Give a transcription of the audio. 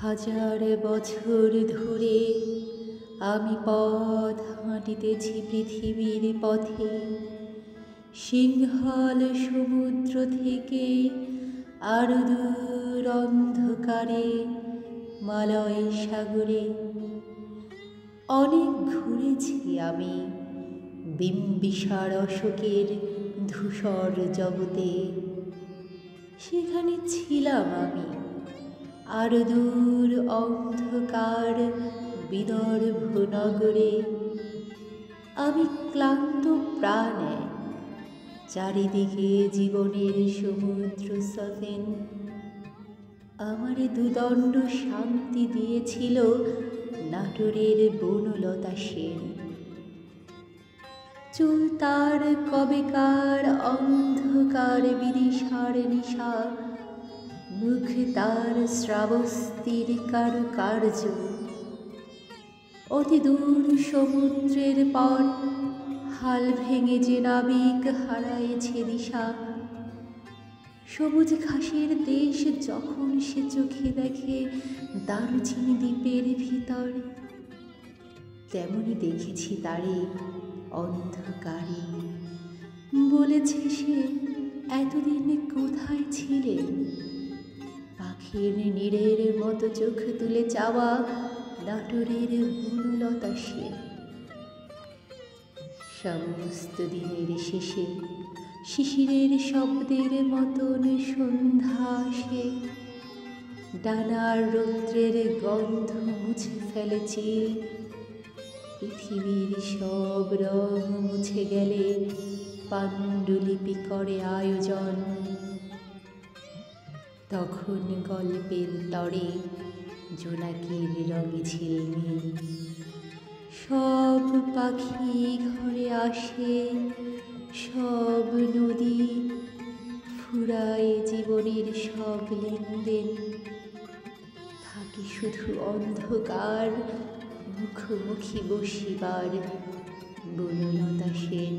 হাজার বছর ধরে আমি পথ হাঁটিতেছি পৃথিবীর পথে, সিংহল সমুদ্র থেকে আর দূর অন্ধকারে মালয় সাগরে। অনেক ঘুরেছি আমি বিম্বিসার অশোকের ধূসর জগতে, সেখানে ছিলাম আমি আর দূর অন্ধকার বিদর্ভ নগরে। আমি ক্লান্ত প্রাণে, চারিদিকে জীবনের সমুদ্র সফেন। আমারে দুদণ্ড শান্তি দিয়েছিল নাটোরের বনলতা সেন। চুল তার কবেকার অন্ধকার বিদিশার নিশা, মুখ তার শ্রাবস্তির কারুকার্য। অতি দূর সমুদ্রের পর হাল ভেঙে যে নাবিক হারায়েছে দিশা, সবুজ ঘাসের দেশ যখন সে চোখে দেখে দারুচিনি দ্বীপের ভিতর, তেমনি দেখেছি তারে অন্ধকারে। বলেছে সে, এতদিন কোথায় ছিলেন? পাখির নীড়ের মতো চোখ তুলে চাওয়া নাটোরের বনলতা সেন। সমস্ত দিনের শেষে শিশিরের শব্দের মতন সন্ধ্যা আসে, ডানার রৌদ্রের গন্ধ মুছে ফেলেছি। পৃথিবীর সব রং মুছে গেলে পাণ্ডুলিপি করে আয়োজন। তখন গল্পের তরে জোনাকির রঙে ঝিলমিল, সব পাখি ঘরে আসে, সব নদী ফুরায় জীবনের সব লেনদেন। থাকে শুধু অন্ধকার মুখোমুখি বসিবার বনলতা সেন।